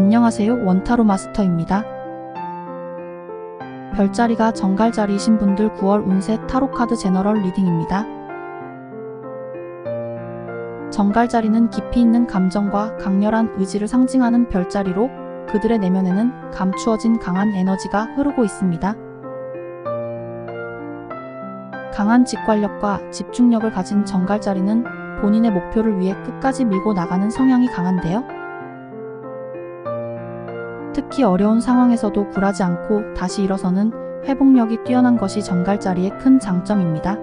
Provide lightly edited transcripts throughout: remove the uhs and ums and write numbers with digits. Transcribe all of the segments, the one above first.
안녕하세요, 원타로 마스터입니다. 별자리가 정갈자리이신 분들 9월 운세 타로카드 제너럴 리딩입니다. 정갈자리는 깊이 있는 감정과 강렬한 의지를 상징하는 별자리로 그들의 내면에는 감추어진 강한 에너지가 흐르고 있습니다. 강한 직관력과 집중력을 가진 정갈자리는 본인의 목표를 위해 끝까지 밀고 나가는 성향이 강한데요. 특히 어려운 상황에서도 굴하지 않고 다시 일어서는 회복력이 뛰어난 것이 정갈자리의 큰 장점입니다.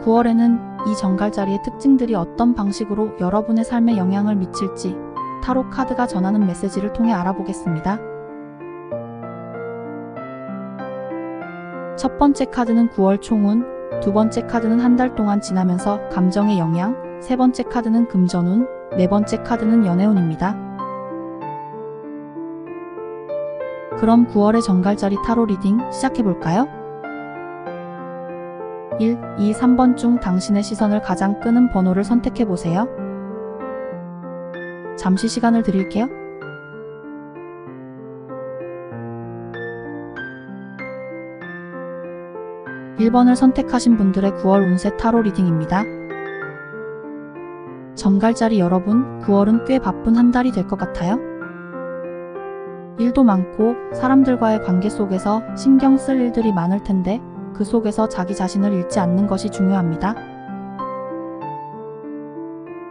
9월에는 이 정갈자리의 특징들이 어떤 방식으로 여러분의 삶에 영향을 미칠지 타로 카드가 전하는 메시지를 통해 알아보겠습니다. 첫 번째 카드는 9월 총운, 두 번째 카드는 한 달 동안 지나면서 감정의 영향, 세 번째 카드는 금전운, 네 번째 카드는 연애운입니다. 그럼 9월의 정갈자리 타로 리딩 시작해볼까요? 1, 2, 3번 중 당신의 시선을 가장 끄는 번호를 선택해보세요. 잠시 시간을 드릴게요. (1번을) 선택하신 분들의 9월 운세 타로 리딩입니다. 정갈자리 여러분, 9월은 꽤 바쁜 한 달이 될 것 같아요. 일도 많고 사람들과의 관계 속에서 신경 쓸 일들이 많을 텐데 그 속에서 자기 자신을 잃지 않는 것이 중요합니다.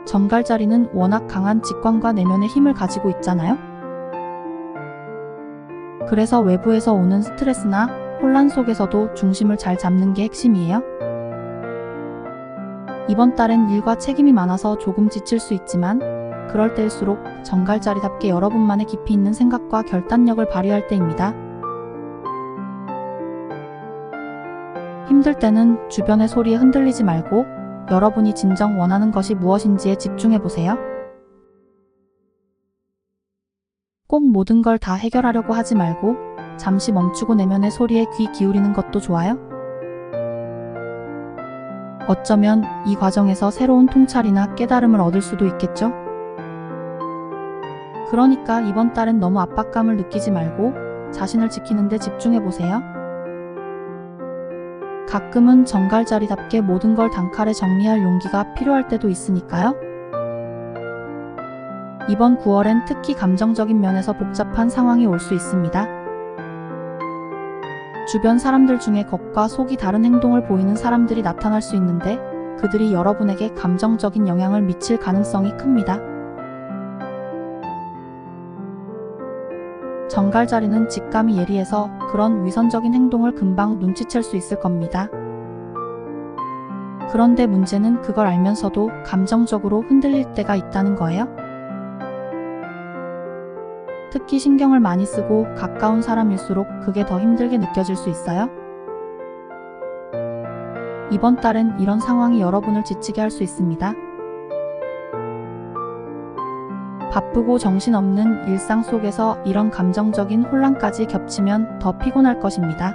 정갈자리는 워낙 강한 직관과 내면의 힘을 가지고 있잖아요. 그래서 외부에서 오는 스트레스나 혼란 속에서도 중심을 잘 잡는 게 핵심이에요. 이번 달엔 일과 책임이 많아서 조금 지칠 수 있지만 그럴 때일수록 정갈자리답게 여러분만의 깊이 있는 생각과 결단력을 발휘할 때입니다. 힘들 때는 주변의 소리에 흔들리지 말고 여러분이 진정 원하는 것이 무엇인지에 집중해보세요. 꼭 모든 걸 다 해결하려고 하지 말고 잠시 멈추고 내면의 소리에 귀 기울이는 것도 좋아요. 어쩌면 이 과정에서 새로운 통찰이나 깨달음을 얻을 수도 있겠죠? 그러니까 이번 달엔 너무 압박감을 느끼지 말고 자신을 지키는 데 집중해보세요. 가끔은 정갈자리답게 모든 걸 단칼에 정리할 용기가 필요할 때도 있으니까요. 이번 9월엔 특히 감정적인 면에서 복잡한 상황이 올 수 있습니다. 주변 사람들 중에 겉과 속이 다른 행동을 보이는 사람들이 나타날 수 있는데 그들이 여러분에게 감정적인 영향을 미칠 가능성이 큽니다. 정갈자리는 직감이 예리해서 그런 위선적인 행동을 금방 눈치챌 수 있을 겁니다. 그런데 문제는 그걸 알면서도 감정적으로 흔들릴 때가 있다는 거예요. 특히 신경을 많이 쓰고 가까운 사람일수록 그게 더 힘들게 느껴질 수 있어요. 이번 달엔 이런 상황이 여러분을 지치게 할 수 있습니다. 바쁘고 정신없는 일상 속에서 이런 감정적인 혼란까지 겹치면 더 피곤할 것입니다.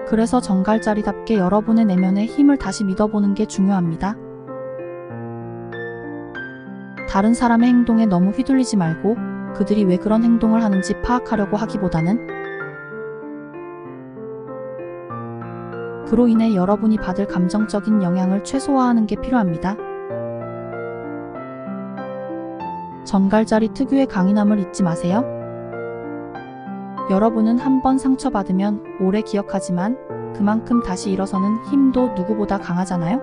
그래서 정갈자리답게 여러분의 내면의 힘을 다시 믿어보는 게 중요합니다. 다른 사람의 행동에 너무 휘둘리지 말고 그들이 왜 그런 행동을 하는지 파악하려고 하기보다는 그로 인해 여러분이 받을 감정적인 영향을 최소화하는 게 필요합니다. 정갈자리 특유의 강인함을 잊지 마세요. 여러분은 한번 상처받으면 오래 기억하지만 그만큼 다시 일어서는 힘도 누구보다 강하잖아요.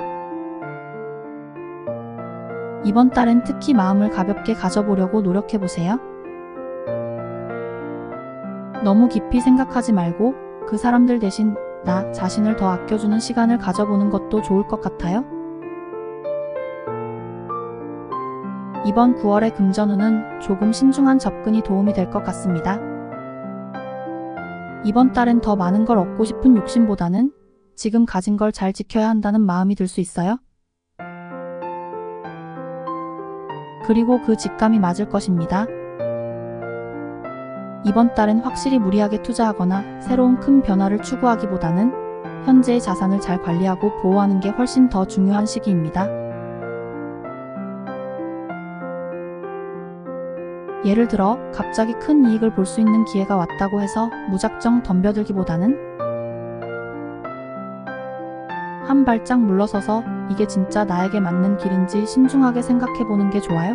이번 달엔 특히 마음을 가볍게 가져보려고 노력해보세요. 너무 깊이 생각하지 말고 그 사람들 대신 나 자신을 더 아껴주는 시간을 가져보는 것도 좋을 것 같아요. 이번 9월의 금전운은 조금 신중한 접근이 도움이 될 것 같습니다. 이번 달엔 더 많은 걸 얻고 싶은 욕심보다는 지금 가진 걸 잘 지켜야 한다는 마음이 들 수 있어요. 그리고 그 직감이 맞을 것입니다. 이번 달엔 확실히 무리하게 투자하거나 새로운 큰 변화를 추구하기보다는 현재의 자산을 잘 관리하고 보호하는 게 훨씬 더 중요한 시기입니다. 예를 들어 갑자기 큰 이익을 볼 수 있는 기회가 왔다고 해서 무작정 덤벼들기보다는 한 발짝 물러서서 이게 진짜 나에게 맞는 길인지 신중하게 생각해보는 게 좋아요.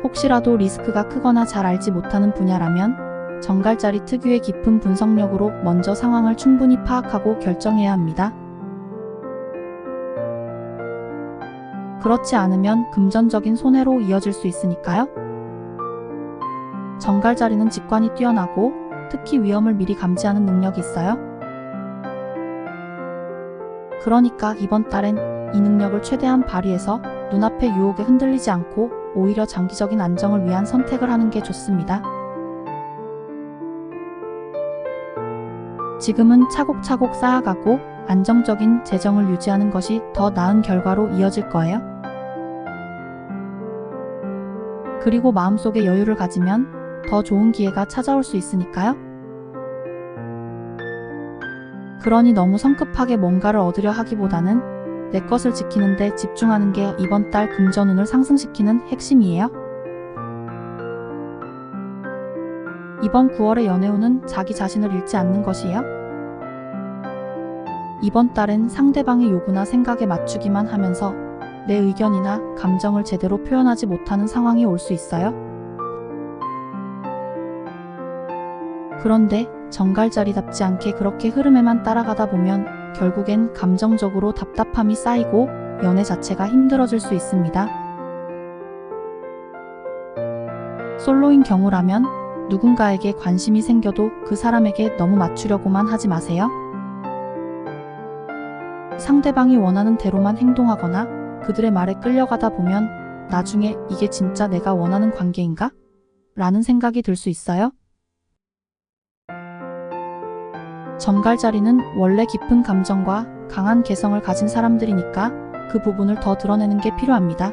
혹시라도 리스크가 크거나 잘 알지 못하는 분야라면 정갈자리 특유의 깊은 분석력으로 먼저 상황을 충분히 파악하고 결정해야 합니다. 그렇지 않으면 금전적인 손해로 이어질 수 있으니까요. 정갈자리는 직관이 뛰어나고 특히 위험을 미리 감지하는 능력이 있어요. 그러니까 이번 달엔 이 능력을 최대한 발휘해서 눈앞의 유혹에 흔들리지 않고 오히려 장기적인 안정을 위한 선택을 하는 게 좋습니다. 지금은 차곡차곡 쌓아가고 안정적인 재정을 유지하는 것이 더 나은 결과로 이어질 거예요. 그리고 마음속에 여유를 가지면 더 좋은 기회가 찾아올 수 있으니까요. 그러니 너무 성급하게 뭔가를 얻으려 하기보다는 내 것을 지키는 데 집중하는 게 이번 달 금전운을 상승시키는 핵심이에요. 이번 9월의 연애운은 자기 자신을 잃지 않는 것이에요. 이번 달엔 상대방의 요구나 생각에 맞추기만 하면서 내 의견이나 감정을 제대로 표현하지 못하는 상황이 올 수 있어요. 그런데 정갈자리답지 않게 그렇게 흐름에만 따라가다 보면 결국엔 감정적으로 답답함이 쌓이고 연애 자체가 힘들어질 수 있습니다. 솔로인 경우라면 누군가에게 관심이 생겨도 그 사람에게 너무 맞추려고만 하지 마세요. 상대방이 원하는 대로만 행동하거나 그들의 말에 끌려가다 보면 나중에 이게 진짜 내가 원하는 관계인가? 라는 생각이 들 수 있어요. 정갈자리는 원래 깊은 감정과 강한 개성을 가진 사람들이니까 그 부분을 더 드러내는 게 필요합니다.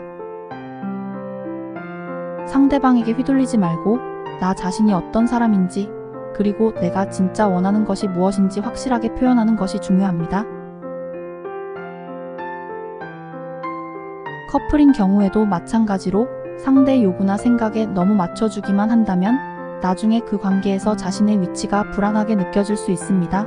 상대방에게 휘둘리지 말고 나 자신이 어떤 사람인지 그리고 내가 진짜 원하는 것이 무엇인지 확실하게 표현하는 것이 중요합니다. 커플인 경우에도 마찬가지로 상대의 요구나 생각에 너무 맞춰주기만 한다면 나중에 그 관계에서 자신의 위치가 불안하게 느껴질 수 있습니다.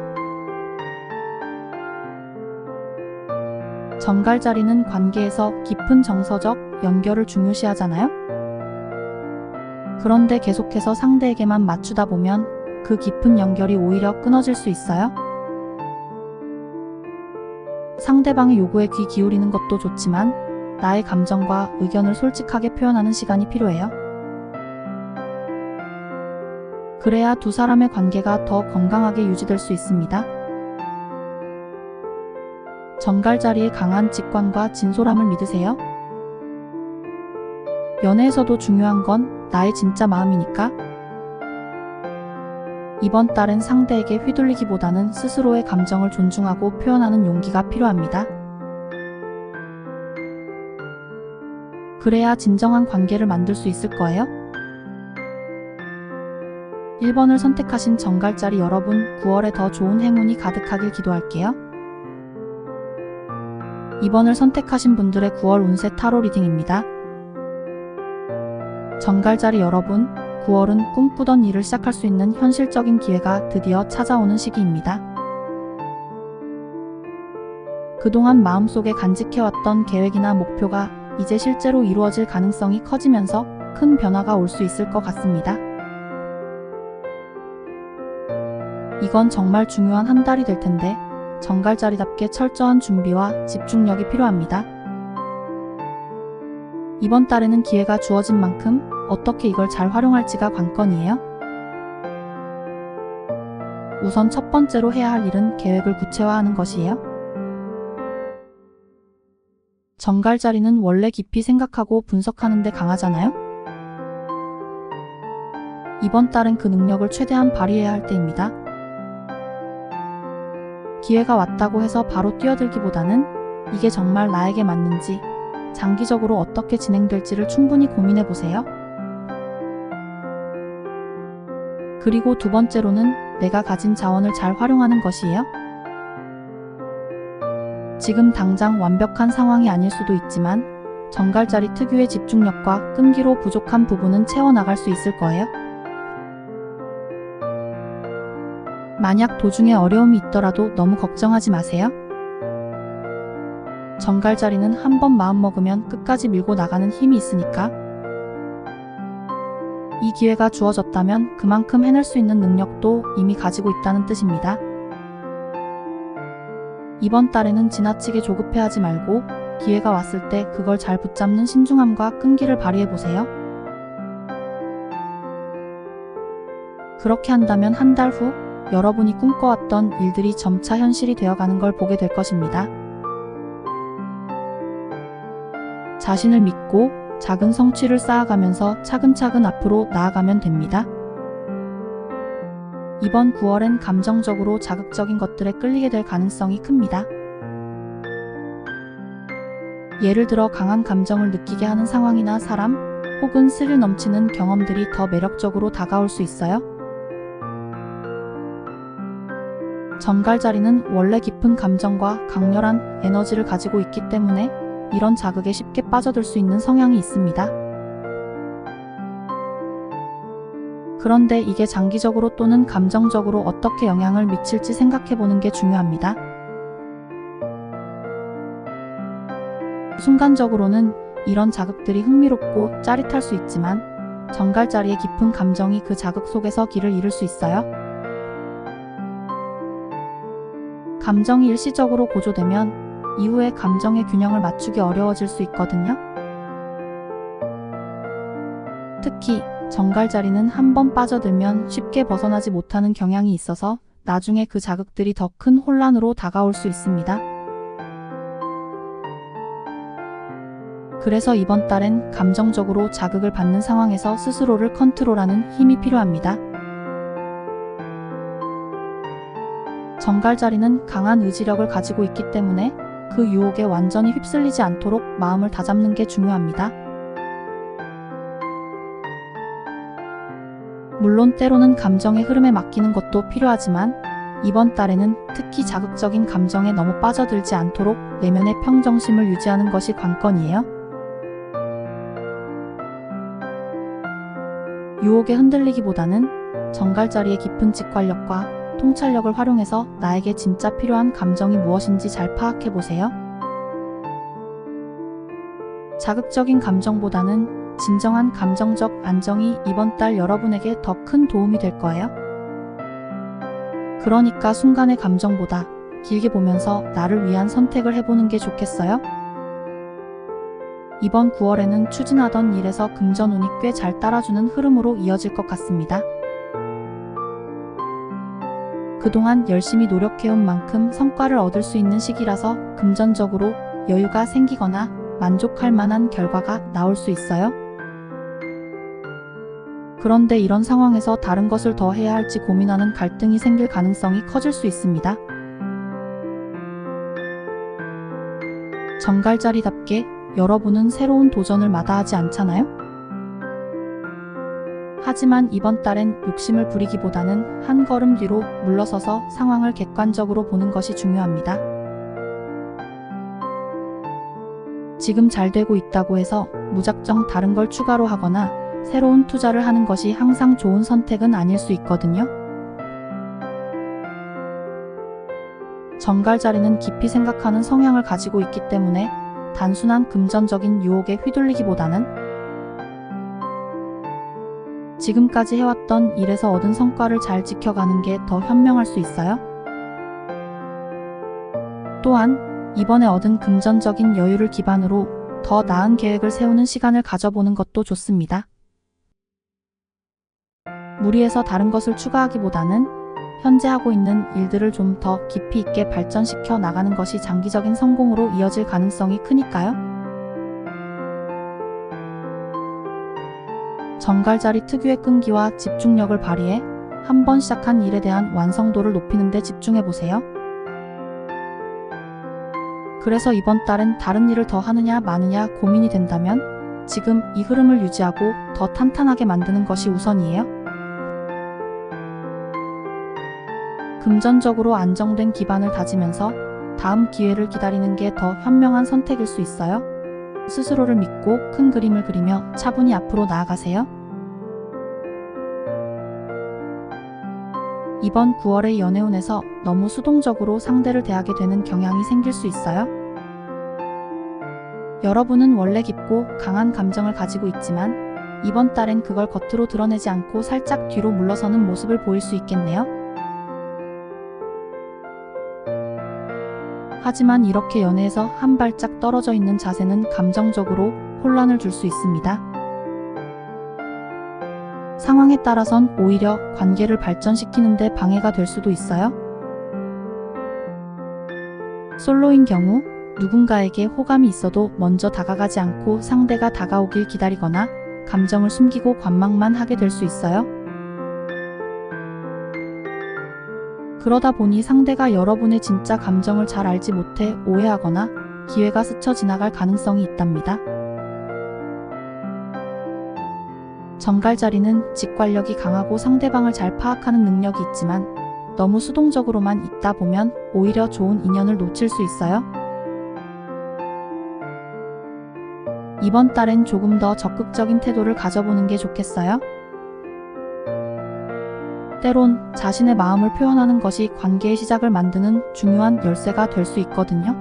정갈자리는 관계에서 깊은 정서적 연결을 중요시하잖아요. 그런데 계속해서 상대에게만 맞추다 보면 그 깊은 연결이 오히려 끊어질 수 있어요. 상대방의 요구에 귀 기울이는 것도 좋지만 나의 감정과 의견을 솔직하게 표현하는 시간이 필요해요. 그래야 두 사람의 관계가 더 건강하게 유지될 수 있습니다. 정갈자리의 강한 직관과 진솔함을 믿으세요. 연애에서도 중요한 건 나의 진짜 마음이니까. 이번 달엔 상대에게 휘둘리기보다는 스스로의 감정을 존중하고 표현하는 용기가 필요합니다. 그래야 진정한 관계를 만들 수 있을 거예요. 1번을 선택하신 정갈자리 여러분, 9월에 더 좋은 행운이 가득하길 기도할게요. 2번을 선택하신 분들의 9월 운세 타로 리딩입니다. 정갈자리 여러분, 9월은 꿈꾸던 일을 시작할 수 있는 현실적인 기회가 드디어 찾아오는 시기입니다. 그동안 마음속에 간직해왔던 계획이나 목표가 이제 실제로 이루어질 가능성이 커지면서 큰 변화가 올 수 있을 것 같습니다. 이건 정말 중요한 한 달이 될 텐데 정갈자리답게 철저한 준비와 집중력이 필요합니다. 이번 달에는 기회가 주어진 만큼 어떻게 이걸 잘 활용할지가 관건이에요. 우선 첫 번째로 해야 할 일은 계획을 구체화하는 것이에요. 정갈자리는 원래 깊이 생각하고 분석하는 데 강하잖아요. 이번 달은 그 능력을 최대한 발휘해야 할 때입니다. 기회가 왔다고 해서 바로 뛰어들기보다는 이게 정말 나에게 맞는지, 장기적으로 어떻게 진행될지를 충분히 고민해보세요. 그리고 두 번째로는 내가 가진 자원을 잘 활용하는 것이에요. 지금 당장 완벽한 상황이 아닐 수도 있지만 정갈자리 특유의 집중력과 끈기로 부족한 부분은 채워나갈 수 있을 거예요. 만약 도중에 어려움이 있더라도 너무 걱정하지 마세요. 정갈자리는 한번 마음먹으면 끝까지 밀고 나가는 힘이 있으니까. 이 기회가 주어졌다면 그만큼 해낼 수 있는 능력도 이미 가지고 있다는 뜻입니다. 이번 달에는 지나치게 조급해하지 말고 기회가 왔을 때 그걸 잘 붙잡는 신중함과 끈기를 발휘해보세요. 그렇게 한다면 한 달 후 여러분이 꿈꿔왔던 일들이 점차 현실이 되어가는 걸 보게 될 것입니다. 자신을 믿고 작은 성취를 쌓아가면서 차근차근 앞으로 나아가면 됩니다. 이번 9월엔 감정적으로 자극적인 것들에 끌리게 될 가능성이 큽니다. 예를 들어 강한 감정을 느끼게 하는 상황이나 사람, 혹은 스릴 넘치는 경험들이 더 매력적으로 다가올 수 있어요. 정갈자리는 원래 깊은 감정과 강렬한 에너지를 가지고 있기 때문에 이런 자극에 쉽게 빠져들 수 있는 성향이 있습니다. 그런데 이게 장기적으로 또는 감정적으로 어떻게 영향을 미칠지 생각해보는 게 중요합니다. 순간적으로는 이런 자극들이 흥미롭고 짜릿할 수 있지만 정갈자리의 깊은 감정이 그 자극 속에서 길을 잃을 수 있어요. 감정이 일시적으로 고조되면 이후에 감정의 균형을 맞추기 어려워질 수 있거든요. 특히 정갈자리는 한번 빠져들면 쉽게 벗어나지 못하는 경향이 있어서 나중에 그 자극들이 더 큰 혼란으로 다가올 수 있습니다. 그래서 이번 달엔 감정적으로 자극을 받는 상황에서 스스로를 컨트롤하는 힘이 필요합니다. 정갈자리는 강한 의지력을 가지고 있기 때문에 그 유혹에 완전히 휩쓸리지 않도록 마음을 다잡는 게 중요합니다. 물론 때로는 감정의 흐름에 맡기는 것도 필요하지만 이번 달에는 특히 자극적인 감정에 너무 빠져들지 않도록 내면의 평정심을 유지하는 것이 관건이에요. 유혹에 흔들리기보다는 정갈자리의 깊은 직관력과 통찰력을 활용해서 나에게 진짜 필요한 감정이 무엇인지 잘 파악해보세요. 자극적인 감정보다는 진정한 감정적 안정이 이번 달 여러분에게 더 큰 도움이 될 거예요. 그러니까 순간의 감정보다 길게 보면서 나를 위한 선택을 해보는 게 좋겠어요? 이번 9월에는 추진하던 일에서 금전운이 꽤 잘 따라주는 흐름으로 이어질 것 같습니다. 그동안 열심히 노력해온 만큼 성과를 얻을 수 있는 시기라서 금전적으로 여유가 생기거나 만족할 만한 결과가 나올 수 있어요. 그런데 이런 상황에서 다른 것을 더 해야 할지 고민하는 갈등이 생길 가능성이 커질 수 있습니다. 정갈자리답게 여러분은 새로운 도전을 마다하지 않잖아요? 하지만 이번 달엔 욕심을 부리기보다는 한 걸음 뒤로 물러서서 상황을 객관적으로 보는 것이 중요합니다. 지금 잘 되고 있다고 해서 무작정 다른 걸 추가로 하거나 새로운 투자를 하는 것이 항상 좋은 선택은 아닐 수 있거든요. 정갈자리는 깊이 생각하는 성향을 가지고 있기 때문에 단순한 금전적인 유혹에 휘둘리기보다는 지금까지 해왔던 일에서 얻은 성과를 잘 지켜가는 게 더 현명할 수 있어요. 또한 이번에 얻은 금전적인 여유를 기반으로 더 나은 계획을 세우는 시간을 가져보는 것도 좋습니다. 무리해서 다른 것을 추가하기보다는 현재 하고 있는 일들을 좀 더 깊이 있게 발전시켜 나가는 것이 장기적인 성공으로 이어질 가능성이 크니까요. 정갈자리 특유의 끈기와 집중력을 발휘해 한번 시작한 일에 대한 완성도를 높이는 데 집중해보세요. 그래서 이번 달엔 다른 일을 더 하느냐 마느냐 고민이 된다면 지금 이 흐름을 유지하고 더 탄탄하게 만드는 것이 우선이에요. 금전적으로 안정된 기반을 다지면서 다음 기회를 기다리는 게 더 현명한 선택일 수 있어요. 스스로를 믿고 큰 그림을 그리며 차분히 앞으로 나아가세요. 이번 9월의 연애운에서 너무 수동적으로 상대를 대하게 되는 경향이 생길 수 있어요. 여러분은 원래 깊고 강한 감정을 가지고 있지만 이번 달엔 그걸 겉으로 드러내지 않고 살짝 뒤로 물러서는 모습을 보일 수 있겠네요. 하지만 이렇게 연애에서 한 발짝 떨어져 있는 자세는 감정적으로 혼란을 줄 수 있습니다. 상황에 따라선 오히려 관계를 발전시키는 데 방해가 될 수도 있어요. 솔로인 경우 누군가에게 호감이 있어도 먼저 다가가지 않고 상대가 다가오길 기다리거나 감정을 숨기고 관망만 하게 될 수 있어요. 그러다 보니 상대가 여러분의 진짜 감정을 잘 알지 못해 오해하거나 기회가 스쳐 지나갈 가능성이 있답니다. 정갈자리는 직관력이 강하고 상대방을 잘 파악하는 능력이 있지만 너무 수동적으로만 있다 보면 오히려 좋은 인연을 놓칠 수 있어요. 이번 달엔 조금 더 적극적인 태도를 가져보는 게 좋겠어요. 때론 자신의 마음을 표현하는 것이 관계의 시작을 만드는 중요한 열쇠가 될 수 있거든요.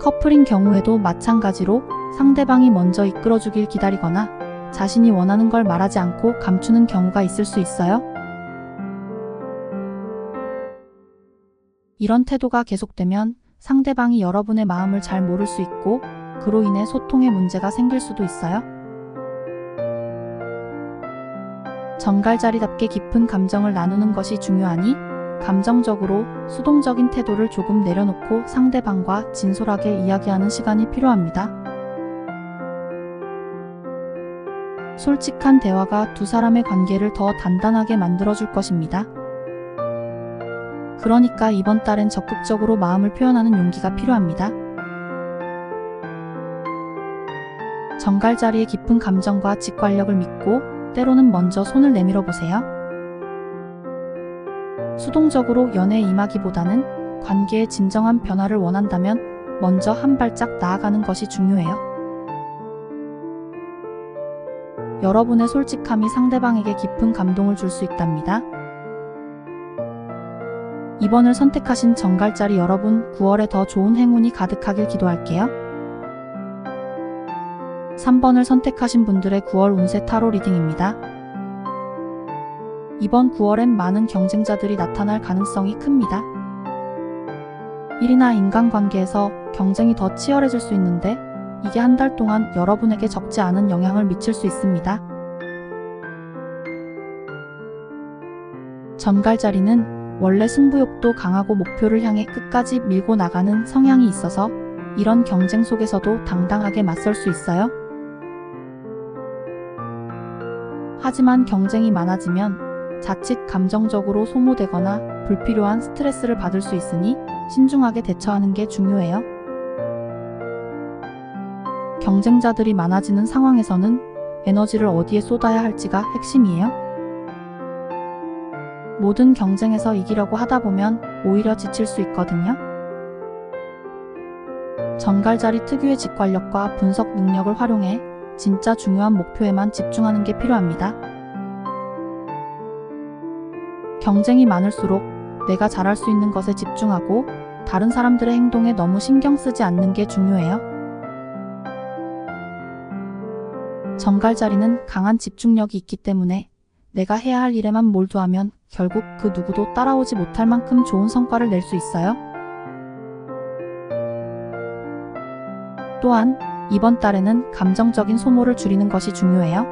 커플인 경우에도 마찬가지로 상대방이 먼저 이끌어주길 기다리거나 자신이 원하는 걸 말하지 않고 감추는 경우가 있을 수 있어요. 이런 태도가 계속되면 상대방이 여러분의 마음을 잘 모를 수 있고 그로 인해 소통에 문제가 생길 수도 있어요. 정갈자리답게 깊은 감정을 나누는 것이 중요하니 감정적으로 수동적인 태도를 조금 내려놓고 상대방과 진솔하게 이야기하는 시간이 필요합니다. 솔직한 대화가 두 사람의 관계를 더 단단하게 만들어줄 것입니다. 그러니까 이번 달엔 적극적으로 마음을 표현하는 용기가 필요합니다. 정갈자리의 깊은 감정과 직관력을 믿고 때로는 먼저 손을 내밀어 보세요. 수동적으로 연애에 임하기보다는 관계의 진정한 변화를 원한다면 먼저 한 발짝 나아가는 것이 중요해요. 여러분의 솔직함이 상대방에게 깊은 감동을 줄 수 있답니다. 이번을 선택하신 정갈자리 여러분, 9월에 더 좋은 행운이 가득하길 기도할게요. 3번을 선택하신 분들의 9월 운세 타로 리딩입니다. 이번 9월엔 많은 경쟁자들이 나타날 가능성이 큽니다. 일이나 인간관계에서 경쟁이 더 치열해질 수 있는데 이게 한 달 동안 여러분에게 적지 않은 영향을 미칠 수 있습니다. 정갈자리는 원래 승부욕도 강하고 목표를 향해 끝까지 밀고 나가는 성향이 있어서 이런 경쟁 속에서도 당당하게 맞설 수 있어요. 하지만 경쟁이 많아지면 자칫 감정적으로 소모되거나 불필요한 스트레스를 받을 수 있으니 신중하게 대처하는 게 중요해요. 경쟁자들이 많아지는 상황에서는 에너지를 어디에 쏟아야 할지가 핵심이에요. 모든 경쟁에서 이기려고 하다 보면 오히려 지칠 수 있거든요. 정갈자리 특유의 직관력과 분석 능력을 활용해 진짜 중요한 목표에만 집중하는 게 필요합니다. 경쟁이 많을수록 내가 잘할 수 있는 것에 집중하고 다른 사람들의 행동에 너무 신경 쓰지 않는 게 중요해요. 정갈자리는 강한 집중력이 있기 때문에 내가 해야 할 일에만 몰두하면 결국 그 누구도 따라오지 못할 만큼 좋은 성과를 낼 수 있어요. 또한 이번 달에는 감정적인 소모를 줄이는 것이 중요해요.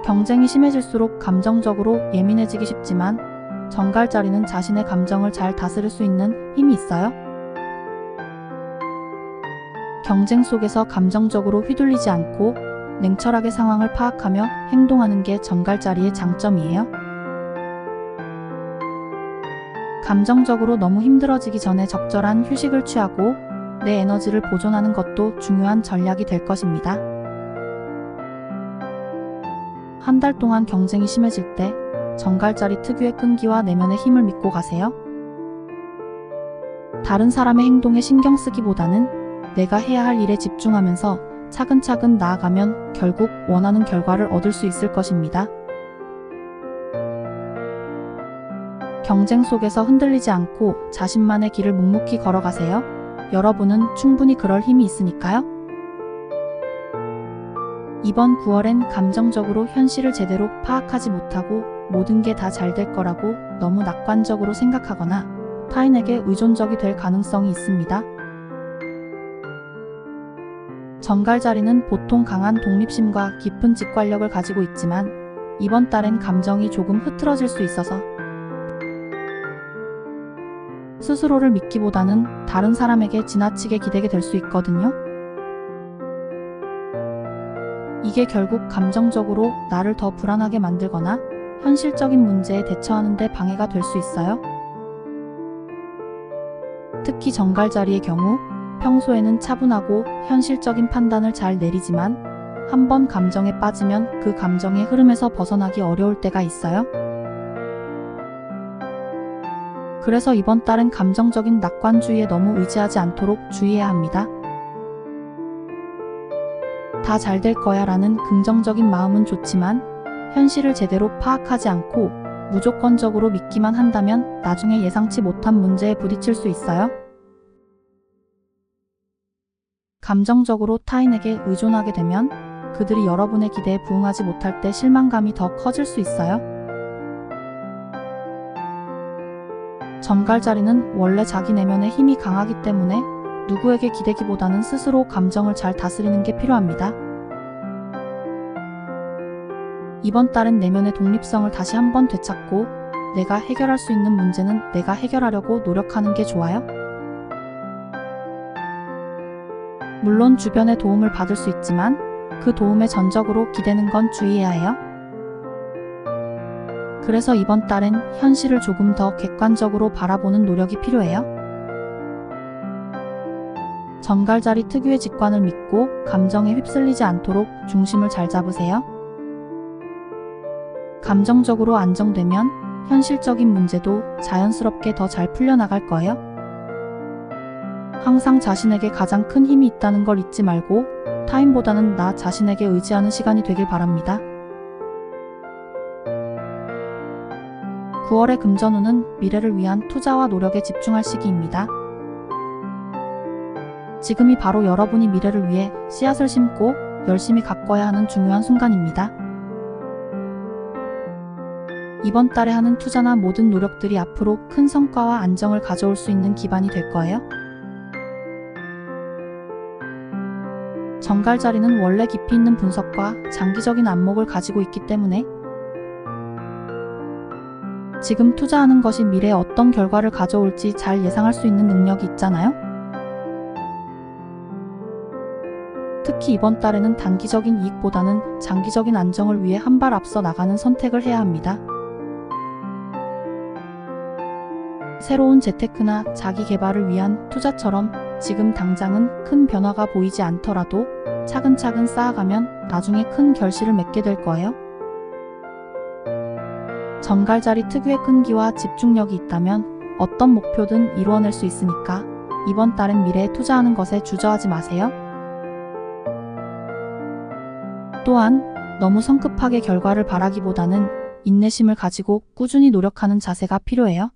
경쟁이 심해질수록 감정적으로 예민해지기 쉽지만 정갈자리는 자신의 감정을 잘 다스릴 수 있는 힘이 있어요. 경쟁 속에서 감정적으로 휘둘리지 않고 냉철하게 상황을 파악하며 행동하는 게 정갈자리의 장점이에요. 감정적으로 너무 힘들어지기 전에 적절한 휴식을 취하고 내 에너지를 보존하는 것도 중요한 전략이 될 것입니다. 한 달 동안 경쟁이 심해질 때 정갈자리 특유의 끈기와 내면의 힘을 믿고 가세요. 다른 사람의 행동에 신경 쓰기보다는 내가 해야 할 일에 집중하면서 차근차근 나아가면 결국 원하는 결과를 얻을 수 있을 것입니다. 경쟁 속에서 흔들리지 않고 자신만의 길을 묵묵히 걸어가세요. 여러분은 충분히 그럴 힘이 있으니까요. 이번 9월엔 감정적으로 현실을 제대로 파악하지 못하고 모든 게 다 잘 될 거라고 너무 낙관적으로 생각하거나 타인에게 의존적이 될 가능성이 있습니다. 정갈자리는 보통 강한 독립심과 깊은 직관력을 가지고 있지만 이번 달엔 감정이 조금 흐트러질 수 있어서 스스로를 믿기보다는 다른 사람에게 지나치게 기대게 될 수 있거든요. 이게 결국 감정적으로 나를 더 불안하게 만들거나 현실적인 문제에 대처하는 데 방해가 될 수 있어요. 특히 정갈자리의 경우 평소에는 차분하고 현실적인 판단을 잘 내리지만 한번 감정에 빠지면 그 감정의 흐름에서 벗어나기 어려울 때가 있어요. 그래서 이번 달은 감정적인 낙관주의에 너무 의지하지 않도록 주의해야 합니다. 다 잘 될 거야 라는 긍정적인 마음은 좋지만 현실을 제대로 파악하지 않고 무조건적으로 믿기만 한다면 나중에 예상치 못한 문제에 부딪힐 수 있어요. 감정적으로 타인에게 의존하게 되면 그들이 여러분의 기대에 부응하지 못할 때 실망감이 더 커질 수 있어요. 정갈자리는 원래 자기 내면의 힘이 강하기 때문에 누구에게 기대기보다는 스스로 감정을 잘 다스리는 게 필요합니다. 이번 달은 내면의 독립성을 다시 한번 되찾고 내가 해결할 수 있는 문제는 내가 해결하려고 노력하는 게 좋아요. 물론 주변의 도움을 받을 수 있지만 그 도움에 전적으로 기대는 건 주의해야 해요. 그래서 이번 달엔 현실을 조금 더 객관적으로 바라보는 노력이 필요해요. 정갈자리 특유의 직관을 믿고 감정에 휩쓸리지 않도록 중심을 잘 잡으세요. 감정적으로 안정되면 현실적인 문제도 자연스럽게 더 잘 풀려나갈 거예요. 항상 자신에게 가장 큰 힘이 있다는 걸 잊지 말고 타인보다는 나 자신에게 의지하는 시간이 되길 바랍니다. 9월의 금전운은 미래를 위한 투자와 노력에 집중할 시기입니다. 지금이 바로 여러분이 미래를 위해 씨앗을 심고 열심히 가꿔야 하는 중요한 순간입니다. 이번 달에 하는 투자나 모든 노력들이 앞으로 큰 성과와 안정을 가져올 수 있는 기반이 될 거예요. 정갈자리는 원래 깊이 있는 분석과 장기적인 안목을 가지고 있기 때문에 지금 투자하는 것이 미래에 어떤 결과를 가져올지 잘 예상할 수 있는 능력이 있잖아요. 특히 이번 달에는 단기적인 이익보다는 장기적인 안정을 위해 한 발 앞서 나가는 선택을 해야 합니다. 새로운 재테크나 자기 개발을 위한 투자처럼 지금 당장은 큰 변화가 보이지 않더라도 차근차근 쌓아가면 나중에 큰 결실을 맺게 될 거예요. 정갈자리 특유의 끈기와 집중력이 있다면 어떤 목표든 이루어낼 수 있으니까 이번 달엔 미래에 투자하는 것에 주저하지 마세요. 또한 너무 성급하게 결과를 바라기보다는 인내심을 가지고 꾸준히 노력하는 자세가 필요해요.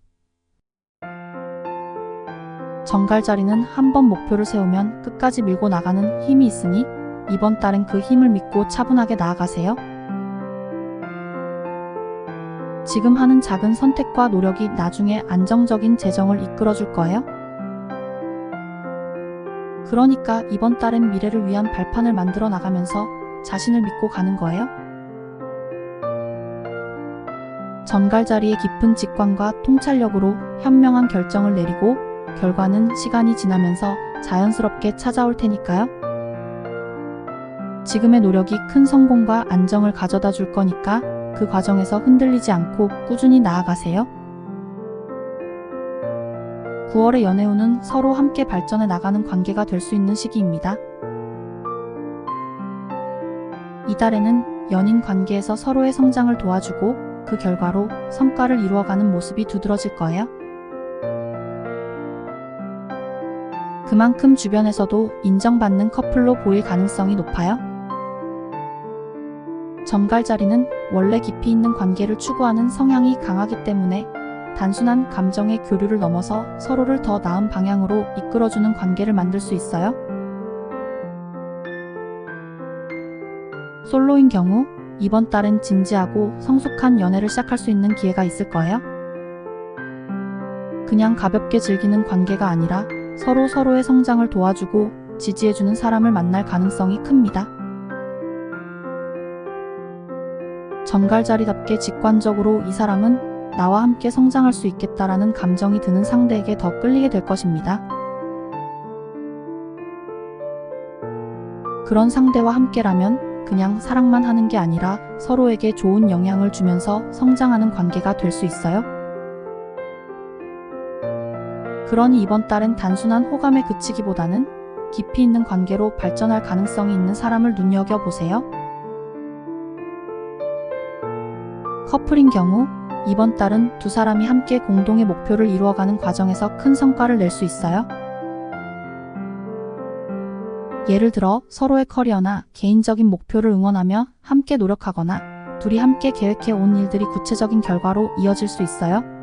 정갈자리는 한번 목표를 세우면 끝까지 밀고 나가는 힘이 있으니 이번 달엔 그 힘을 믿고 차분하게 나아가세요. 지금 하는 작은 선택과 노력이 나중에 안정적인 재정을 이끌어줄 거예요. 그러니까 이번 달엔 미래를 위한 발판을 만들어 나가면서 자신을 믿고 가는 거예요. 정갈자리의 깊은 직관과 통찰력으로 현명한 결정을 내리고 결과는 시간이 지나면서 자연스럽게 찾아올 테니까요. 지금의 노력이 큰 성공과 안정을 가져다 줄 거니까 그 과정에서 흔들리지 않고 꾸준히 나아가세요. 9월의 연애운은 서로 함께 발전해 나가는 관계가 될 수 있는 시기입니다. 이달에는 연인 관계에서 서로의 성장을 도와주고 그 결과로 성과를 이루어가는 모습이 두드러질 거예요. 그만큼 주변에서도 인정받는 커플로 보일 가능성이 높아요. 정갈자리는 원래 깊이 있는 관계를 추구하는 성향이 강하기 때문에 단순한 감정의 교류를 넘어서 서로를 더 나은 방향으로 이끌어주는 관계를 만들 수 있어요. 솔로인 경우 이번 달은 진지하고 성숙한 연애를 시작할 수 있는 기회가 있을 거예요. 그냥 가볍게 즐기는 관계가 아니라 서로 서로의 성장을 도와주고 지지해주는 사람을 만날 가능성이 큽니다. 정갈자리답게 직관적으로 이 사람은 나와 함께 성장할 수 있겠다라는 감정이 드는 상대에게 더 끌리게 될 것입니다. 그런 상대와 함께라면 그냥 사랑만 하는 게 아니라 서로에게 좋은 영향을 주면서 성장하는 관계가 될 수 있어요. 그러니 이번 달은 단순한 호감에 그치기보다는 깊이 있는 관계로 발전할 가능성이 있는 사람을 눈여겨보세요. 커플인 경우 이번 달은 두 사람이 함께 공동의 목표를 이루어가는 과정에서 큰 성과를 낼 수 있어요. 예를 들어 서로의 커리어나 개인적인 목표를 응원하며 함께 노력하거나 둘이 함께 계획해 온 일들이 구체적인 결과로 이어질 수 있어요.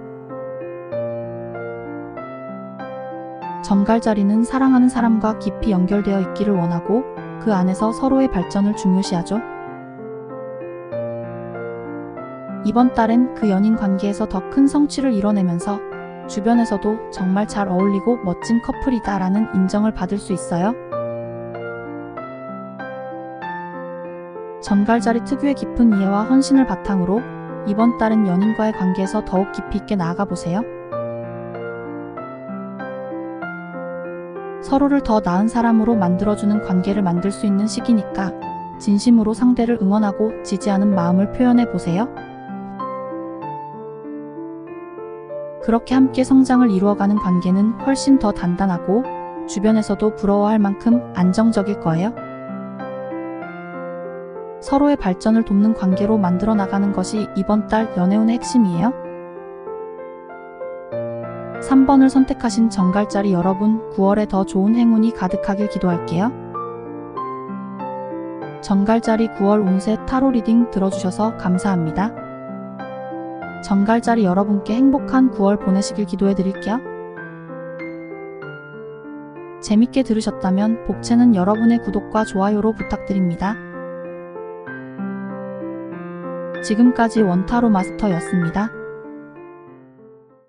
정갈자리는 사랑하는 사람과 깊이 연결되어 있기를 원하고 그 안에서 서로의 발전을 중요시하죠. 이번 달엔 그 연인 관계에서 더 큰 성취를 이뤄내면서 주변에서도 정말 잘 어울리고 멋진 커플이다 라는 인정을 받을 수 있어요. 정갈자리 특유의 깊은 이해와 헌신을 바탕으로 이번 달은 연인과의 관계에서 더욱 깊이 있게 나아가 보세요. 서로를 더 나은 사람으로 만들어주는 관계를 만들 수 있는 시기니까 진심으로 상대를 응원하고 지지하는 마음을 표현해 보세요. 그렇게 함께 성장을 이루어가는 관계는 훨씬 더 단단하고 주변에서도 부러워할 만큼 안정적일 거예요. 서로의 발전을 돕는 관계로 만들어 나가는 것이 이번 달 연애운의 핵심이에요. 3번을 선택하신 정갈자리 여러분, 9월에 더 좋은 행운이 가득하길 기도할게요. 정갈자리 9월 운세 타로 리딩 들어주셔서 감사합니다. 정갈자리 여러분께 행복한 9월 보내시길 기도해드릴게요. 재밌게 들으셨다면 복채는 여러분의 구독과 좋아요로 부탁드립니다. 지금까지 원타로 마스터였습니다.